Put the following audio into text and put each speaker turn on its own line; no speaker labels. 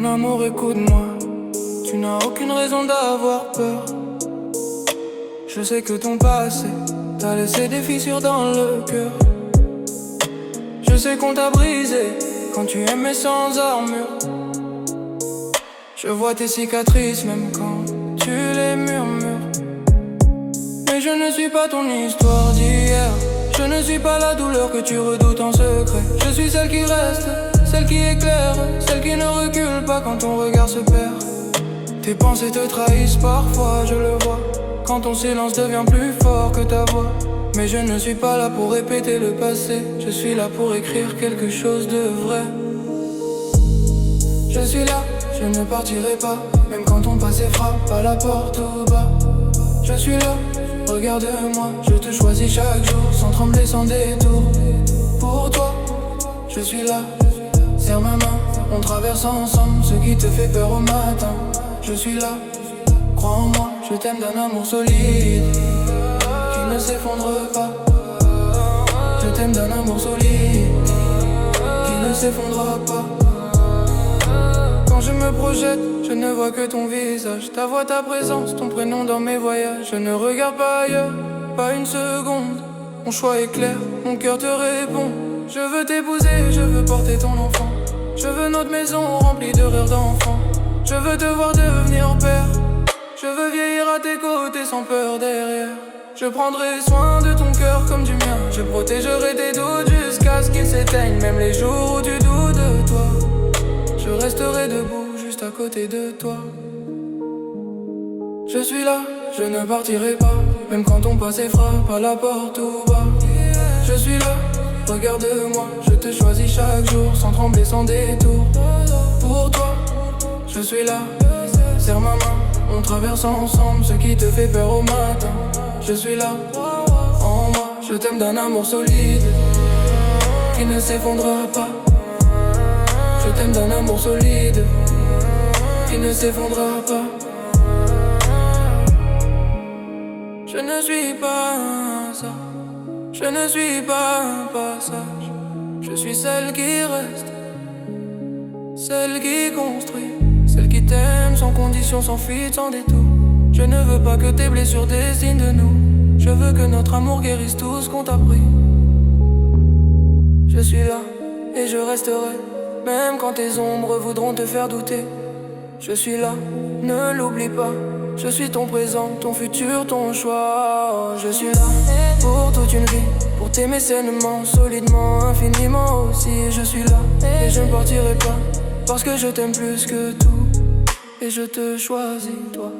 amour, écoute-moi. Tu n'as aucune raison d'avoir peur. Je sais que ton passé t'a laissé des fissures dans le cœur. Je sais qu'on t'a brisé quand tu aimais sans armure. Je vois tes cicatrices même quand tu les murmures. Mais je ne suis pas ton histoire d'hier. Je ne suis pas la douleur que tu redoutes en secret. Je suis celle qui reste, celle qui éclaire, celle qui ne recule pas quand ton regard se perd. Tes pensées te trahissent parfois, je le vois, quand ton silence devient plus fort que ta voix. Mais je ne suis pas là pour répéter le passé. Je suis là pour écrire quelque chose de vrai. Je suis là, je ne partirai pas, même quand ton passé frappe à la porte au bas. Je suis là, regarde-moi, je te choisis chaque jour, sans trembler, sans détour. Pour toi, je suis là, serre ma main, on traverse ensemble ce qui te fait peur au matin. Je suis là, crois en moi, je t'aime d'un amour solide qui ne s'effondre pas. Je t'aime d'un amour solide qui ne s'effondrera pas. Quand je me projette, je ne vois que ton visage, ta voix, ta présence, ton prénom dans mes voyages. Je ne regarde pas ailleurs, pas une seconde. Mon choix est clair, mon cœur te répond. Je veux t'épouser, je veux porter ton enfant. Je veux notre maison remplie de rêves d'enfants. Je veux te voir devenir père. Je veux vieillir à tes côtés sans peur derrière. Je prendrai soin de ton cœur comme du mien. Je protégerai tes doutes jusqu'à ce qu'ils s'éteignent. Même les jours où tu doutes de toi, je resterai debout juste à côté de toi. Je suis là, je ne partirai pas, même quand ton passé frappe à la porte ou bas. Je suis là, regarde-moi, je te choisis chaque jour, sans trembler, sans détour. Pour toi, je suis là, serre ma main, on traverse ensemble ce qui te fait peur au matin. Je suis là, en moi, je t'aime d'un amour solide qui ne s'effondrera pas. Je t'aime d'un amour solide qui ne s'effondrera pas. Je ne suis pas ça, je ne suis pas un passage. Je suis celle qui reste, celle qui construit, celle qui t'aime sans condition, sans fuite, sans détour. Je ne veux pas que tes blessures dessinent de nous. Je veux que notre amour guérisse tout ce qu'on t'a pris. Je suis là et je resterai, même quand tes ombres voudront te faire douter. Je suis là, ne l'oublie pas. Je suis ton présent, ton futur, ton choix. Je suis là pour toute une vie, pour t'aimer sainement, solidement, infiniment aussi. Je suis là et je ne partirai pas, parce que je t'aime plus que tout. Et je te choisis, toi.